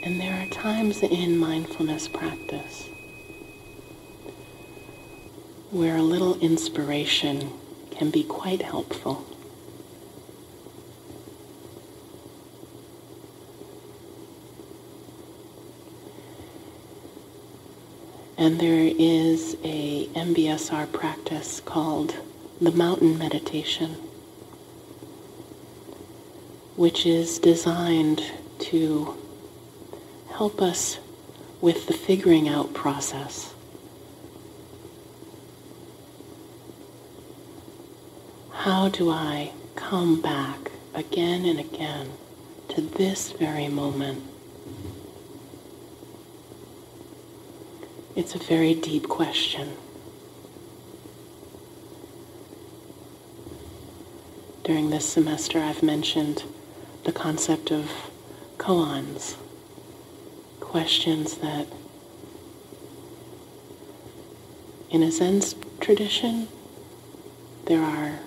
And there are times in mindfulness practice where a little inspiration can be quite helpful. And there is a MBSR practice called the Mountain Meditation, which is designed to help us with the figuring out process. How do I come back again and again to this very moment? It's a very deep question. During this semester, I've mentioned the concept of koans, questions that, in a Zen tradition, there are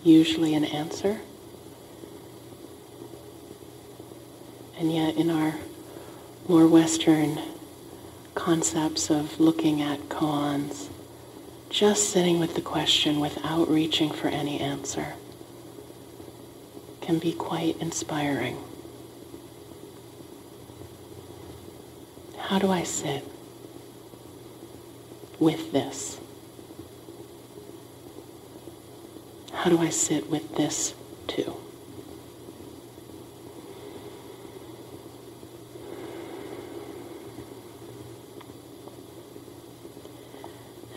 usually an answer, and yet in our more Western concepts of looking at koans, just sitting with the question without reaching for any answer can be quite inspiring. How do I sit with this? How do I sit with this too?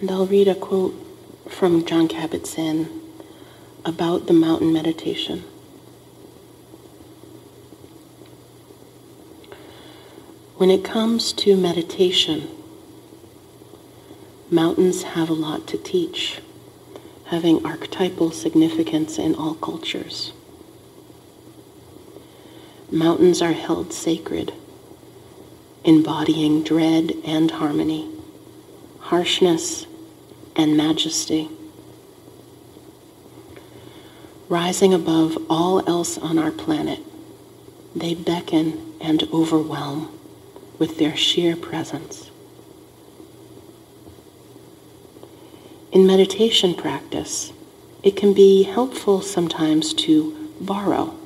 And I'll read a quote from Jon Kabat-Zinn about the mountain meditation. When it comes to meditation, mountains have a lot to teach, having archetypal significance in all cultures. Mountains are held sacred, embodying dread and harmony, harshness and majesty. Rising above all else on our planet, they beckon and overwhelm with their sheer presence. In meditation practice, it can be helpful sometimes to borrow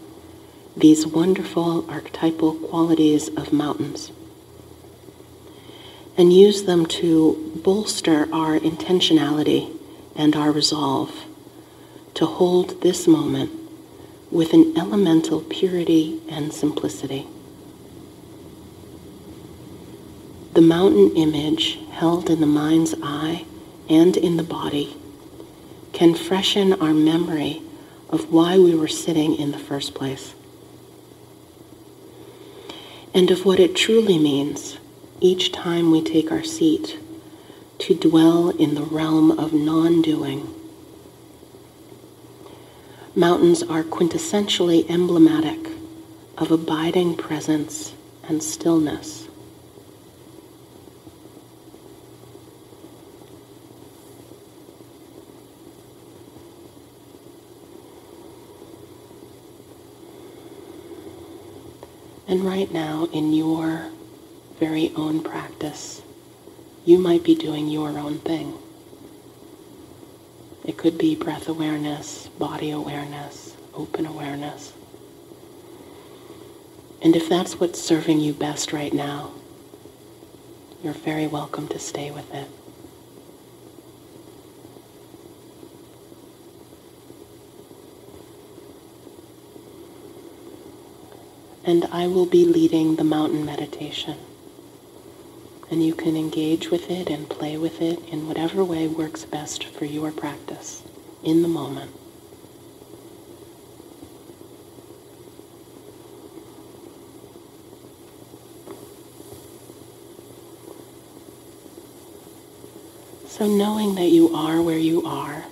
these wonderful archetypal qualities of mountains and use them to bolster our intentionality and our resolve to hold this moment with an elemental purity and simplicity. The mountain image held in the mind's eye and in the body can freshen our memory of why we were sitting in the first place, and of what it truly means each time we take our seat to dwell in the realm of non-doing. Mountains are quintessentially emblematic of abiding presence and stillness. And right now, in your very own practice, you might be doing your own thing. It could be breath awareness, body awareness, open awareness. And if that's what's serving you best right now, you're very welcome to stay with it. And I will be leading the mountain meditation. And you can engage with it and play with it in whatever way works best for your practice in the moment. So knowing that you are where you are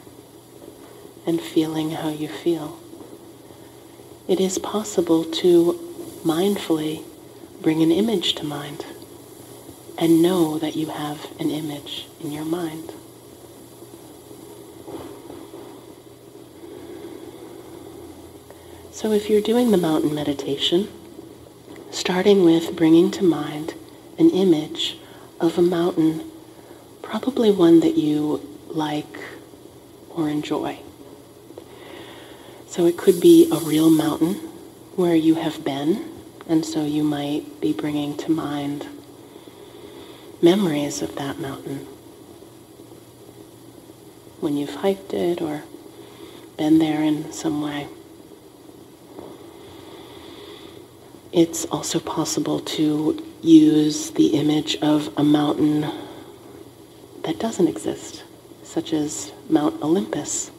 and feeling how you feel, it is possible to mindfully bring an image to mind and know that you have an image in your mind. So if you're doing the mountain meditation, starting with bringing to mind an image of a mountain, probably one that you like or enjoy. So it could be a real mountain where you have been, and so you might be bringing to mind memories of that mountain when you've hiked it or been there in some way. It's also possible to use the image of a mountain that doesn't exist, such as Mount Olympus.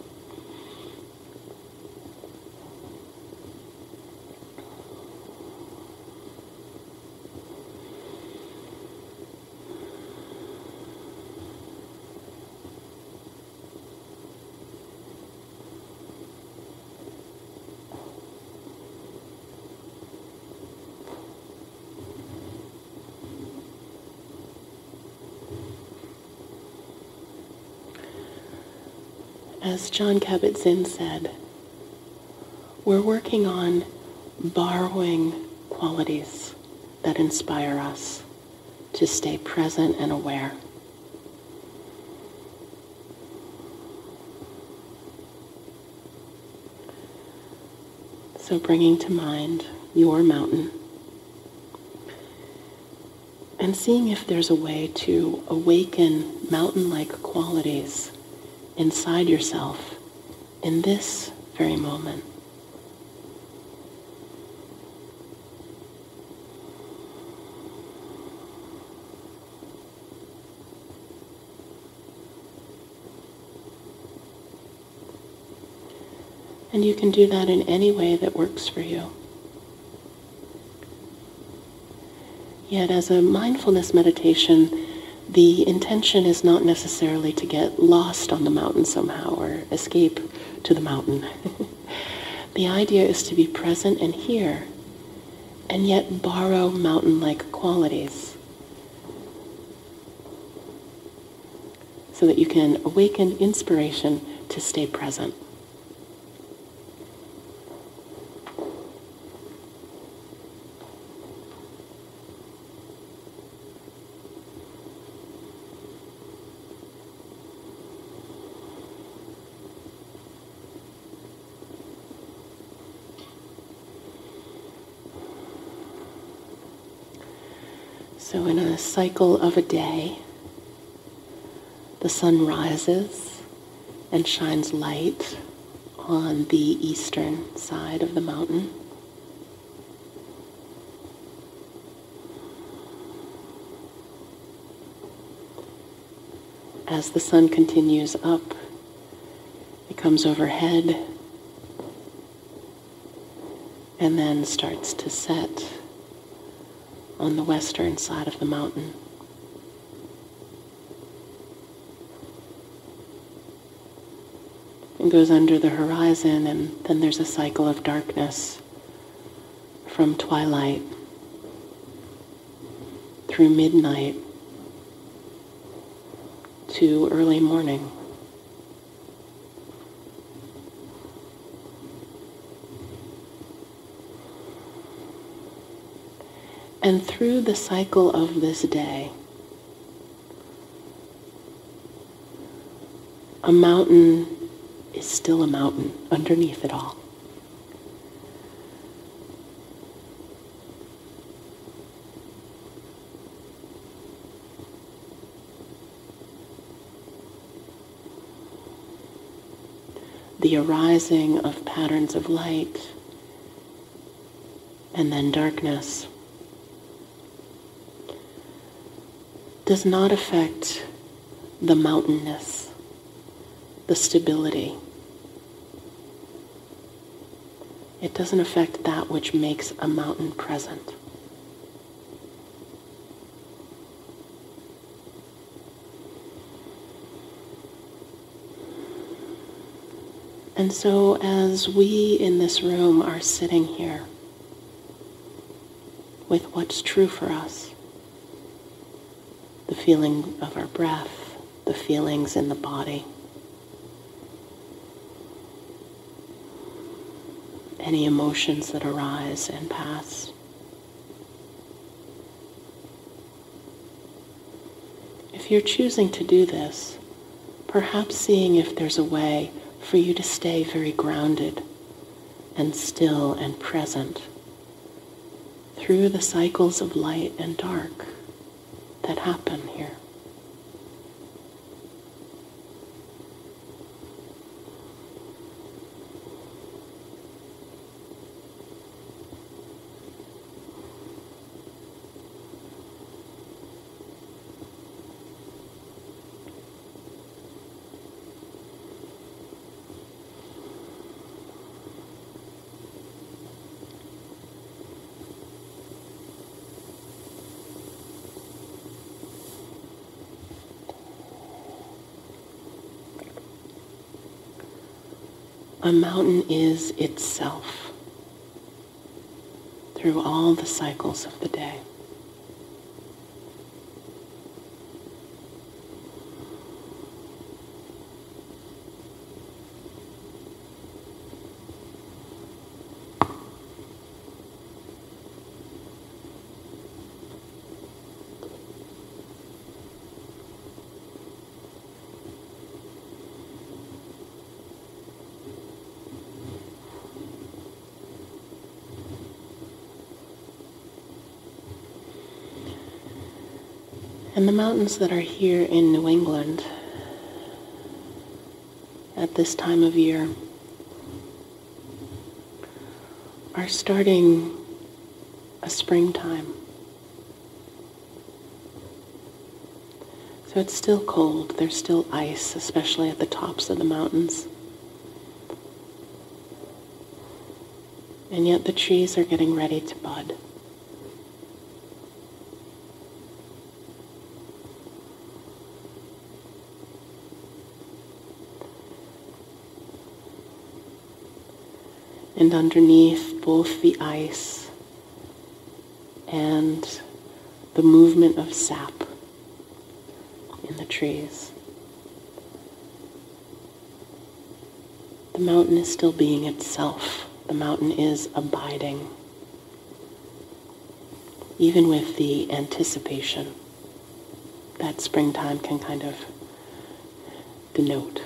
As Jon Kabat-Zinn said, we're working on borrowing qualities that inspire us to stay present and aware. So bringing to mind your mountain and seeing if there's a way to awaken mountain-like qualities inside yourself in this very moment. And you can do that in any way that works for you. Yet as a mindfulness meditation, the intention is not necessarily to get lost on the mountain somehow or escape to the mountain. The idea is to be present and here, and yet borrow mountain-like qualities so that you can awaken inspiration to stay present. So in a cycle of a day, the sun rises and shines light on the eastern side of the mountain. As the sun continues up, it comes overhead and then starts to set on the western side of the mountain. It goes under the horizon, and then there's a cycle of darkness from twilight through midnight to early morning. And through the cycle of this day, a mountain is still a mountain underneath it all. The arising of patterns of light and then darkness does not affect the mountainness, the stability. It doesn't affect that which makes a mountain present. And so as we in this room are sitting here with what's true for us, the feeling of our breath, the feelings in the body, any emotions that arise and pass, if you're choosing to do this, perhaps seeing if there's a way for you to stay very grounded and still and present through the cycles of light and dark that happen here. A mountain is itself through all the cycles of the day. And the mountains that are here in New England at this time of year are starting a springtime. So it's still cold. There's still ice, especially at the tops of the mountains. And yet the trees are getting ready to bud. And underneath both the ice and the movement of sap in the trees, the mountain is still being itself. The mountain is abiding, even with the anticipation that springtime can kind of denote.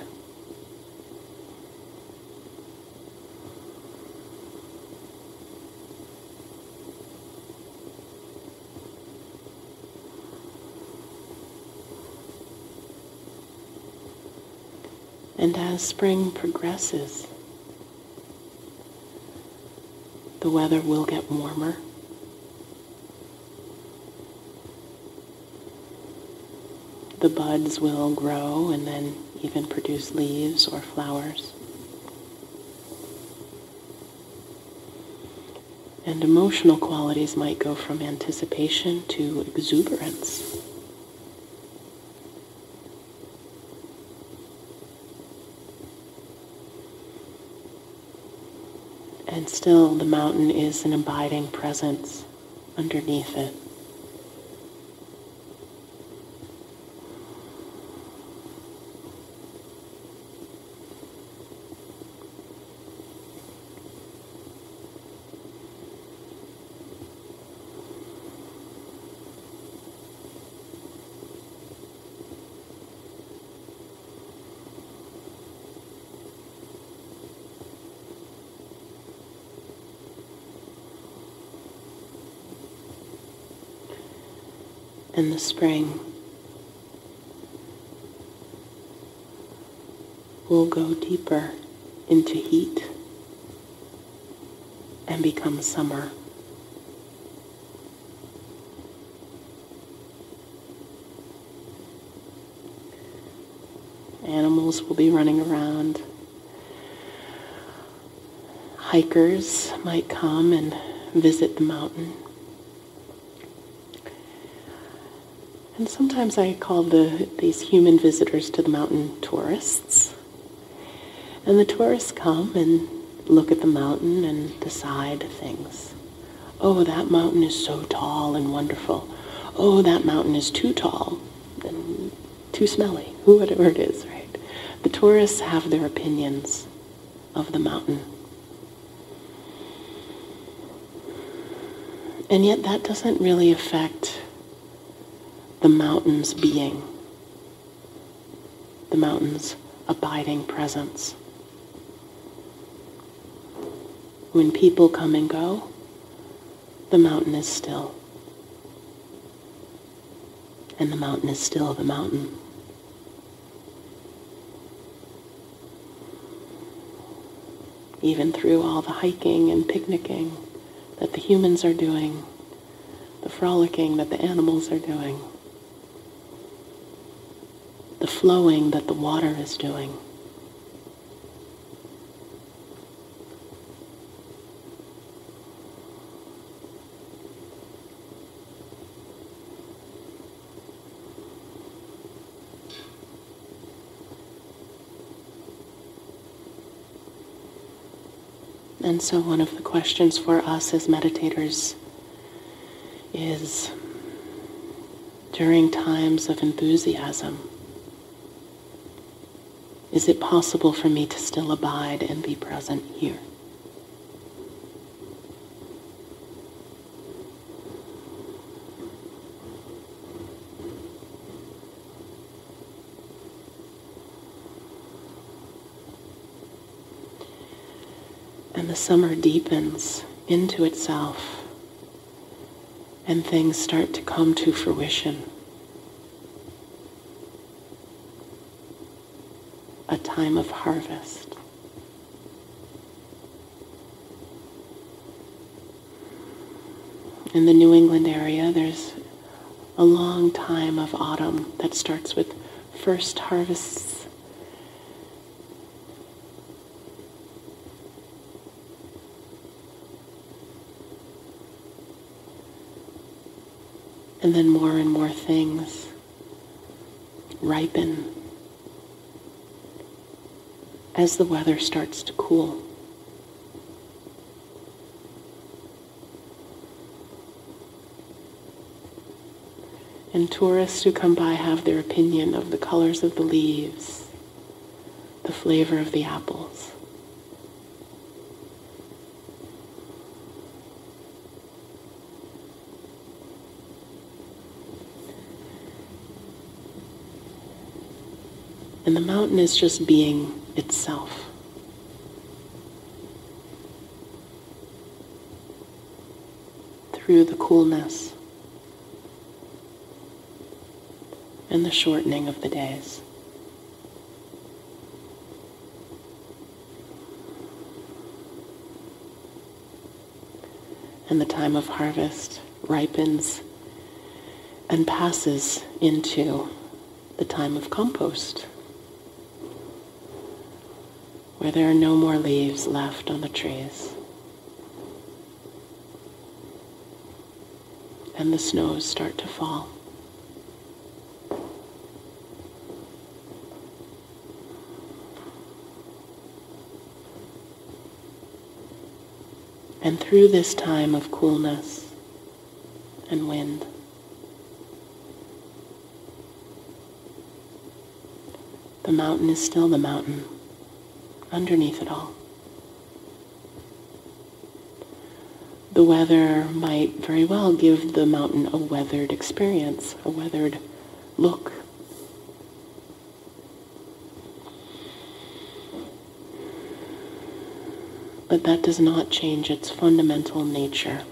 And as spring progresses, the weather will get warmer. The buds will grow and then even produce leaves or flowers. And emotional qualities might go from anticipation to exuberance. And still the mountain is an abiding presence underneath it. And the spring will go deeper into heat and become summer. Animals will be running around. Hikers might come and visit the mountain. And sometimes I call these human visitors to the mountain tourists. And the tourists come and look at the mountain and decide things. Oh, that mountain is so tall and wonderful. Oh, that mountain is too tall and too smelly, whatever it is, right? The tourists have their opinions of the mountain. And yet that doesn't really affect the mountain's being. the mountain's abiding presence. When people come and go, the mountain is still. And the mountain is still the mountain. Even through all the hiking and picnicking that the humans are doing, the frolicking that the animals are doing, the flowing that the water is doing. And so one of the questions for us as meditators is, during times of enthusiasm, is it possible for me to still abide and be present here? And the summer deepens into itself, and things start to come to fruition. A time of harvest. In the New England area, there's a long time of autumn that starts with first harvests. And then more and more things ripen as the weather starts to cool. And tourists who come by have their opinion of the colors of the leaves, the flavor of the apples. And the mountain is just being itself. Through the coolness and the shortening of the days. And the time of harvest ripens and passes into the time of compost, where there are no more leaves left on the trees. And the snows start to fall. And through this time of coolness and wind, the mountain is still the mountain underneath it all. The weather might very well give the mountain a weathered experience, a weathered look. But that does not change its fundamental nature.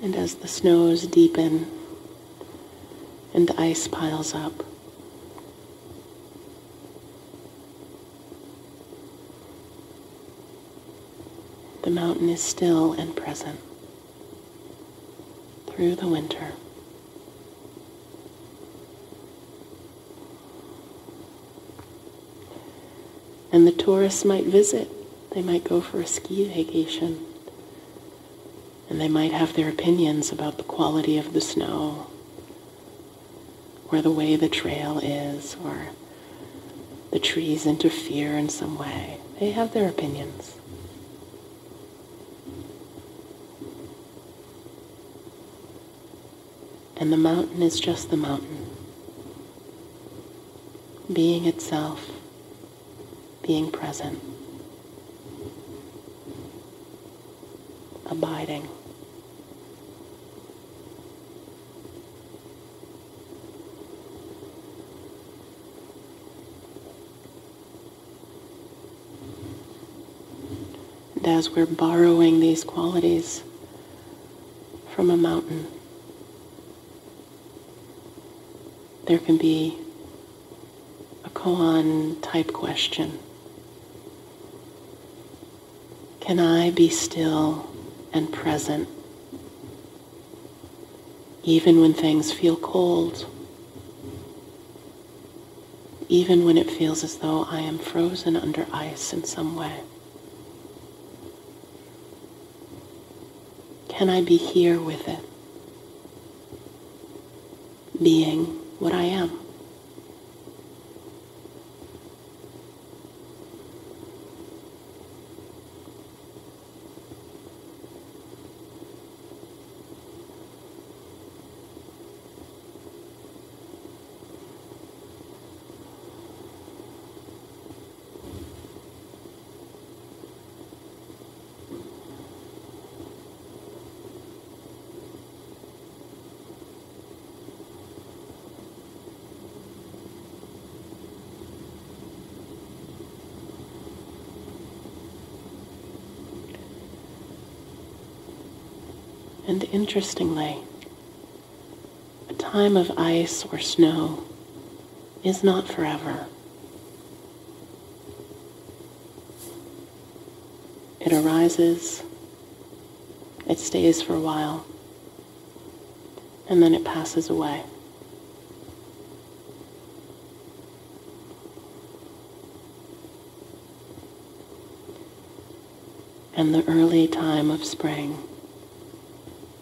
And as the snows deepen and the ice piles up, the mountain is still and present through the winter. And the tourists might visit. They might go for a ski vacation. And they might have their opinions about the quality of the snow, or the way the trail is, or the trees interfere in some way. They have their opinions. And the mountain is just the mountain, being itself, being present, abiding. And as we're borrowing these qualities from a mountain, there can be a koan type question. Can I be still and present even when things feel cold, even when it feels as though I am frozen under ice in some way? Can I be here with it, being what I am? And interestingly, a time of ice or snow is not forever. It arises, it stays for a while, and then it passes away. And the early time of spring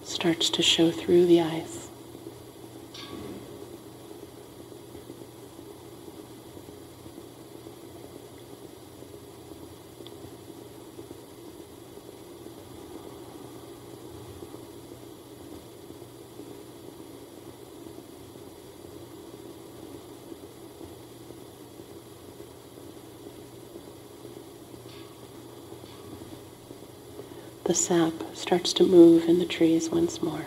starts to show through the ice. The sap starts to move in the trees once more.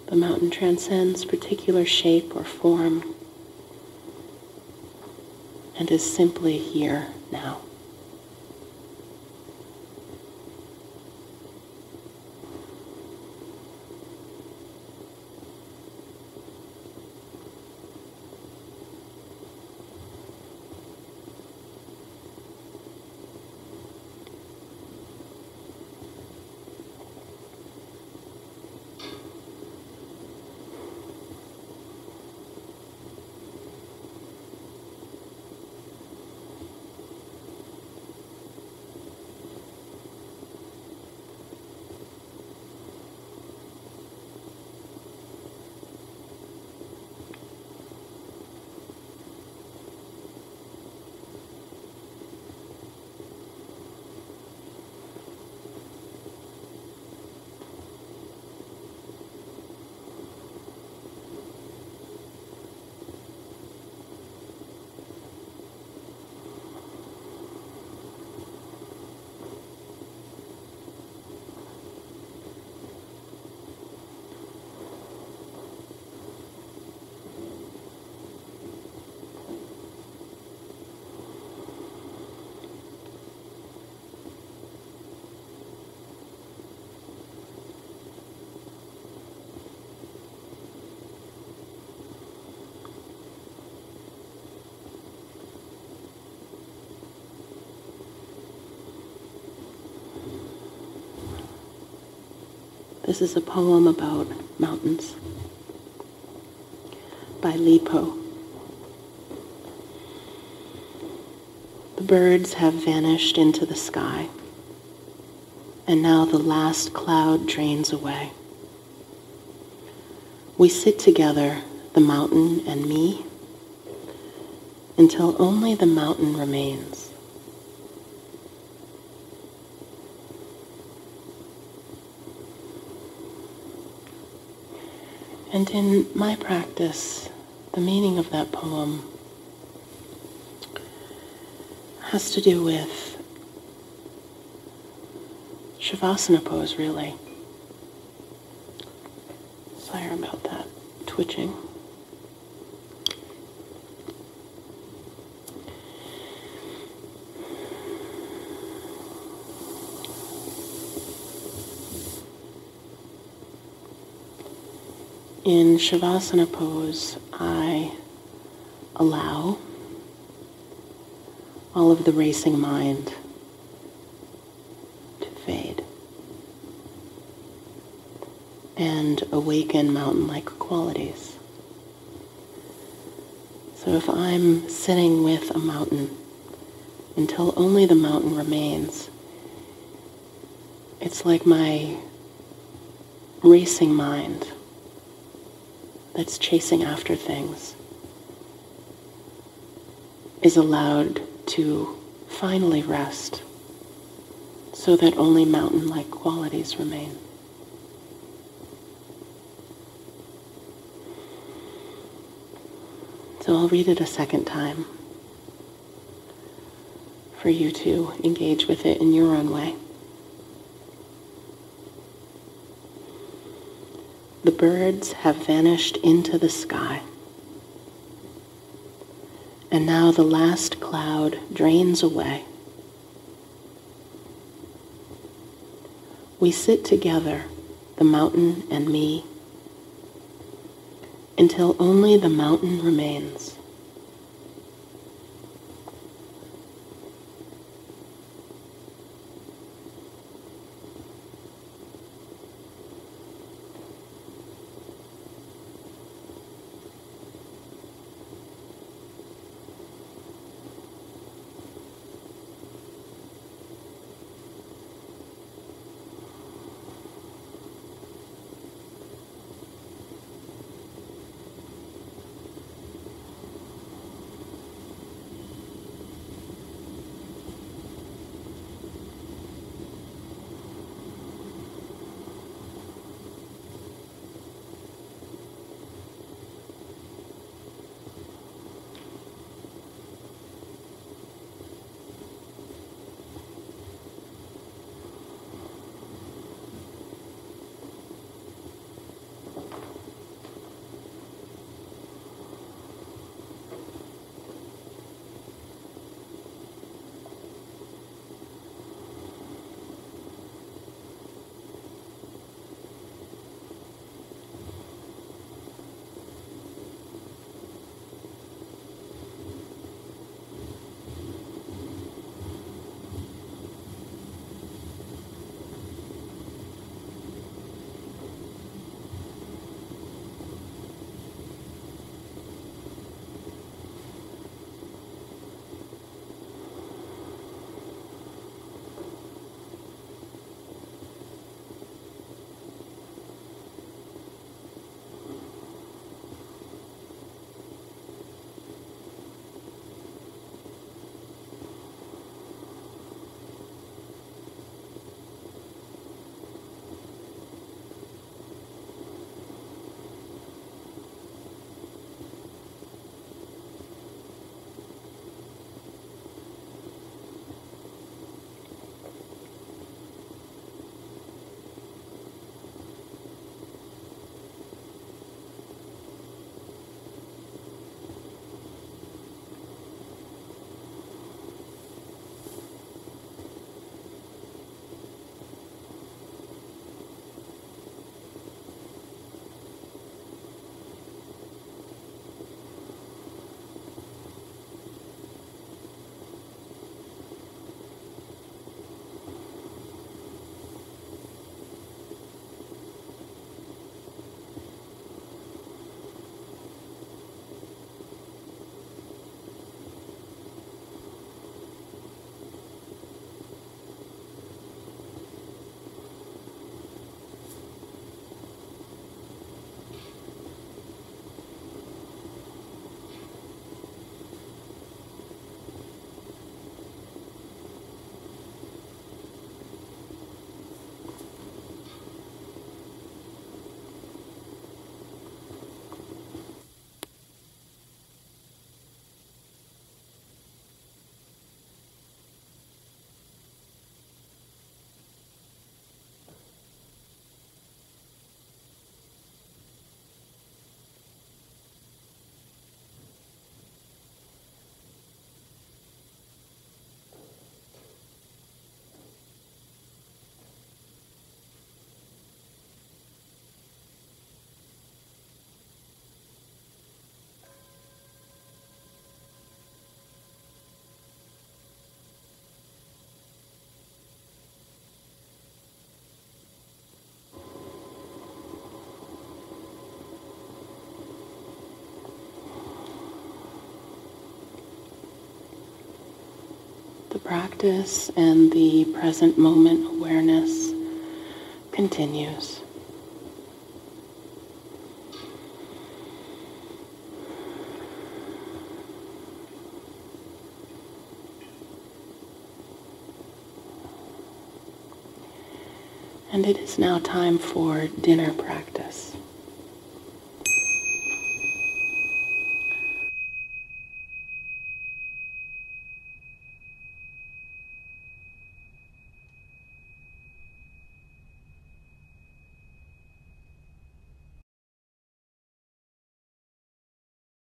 The mountain transcends particular shape or form and is simply here now. This is a poem about mountains by Lipo. The birds have vanished into the sky, and now the last cloud drains away. We sit together, the mountain and me, until only the mountain remains. And in my practice, the meaning of that poem has to do with Shavasana pose, really. Sorry about that twitching. In Shavasana pose, I allow all of the racing mind to fade and awaken mountain-like qualities. So if I'm sitting with a mountain until only the mountain remains, it's like my racing mind that's chasing after things is allowed to finally rest so that only mountain-like qualities remain. So I'll read it a second time for you to engage with it in your own way. The birds have vanished into the sky, and now the last cloud drains away. We sit together, the mountain and me, until only the mountain remains. The practice and the present moment awareness continues. And it is now time for dinner practice.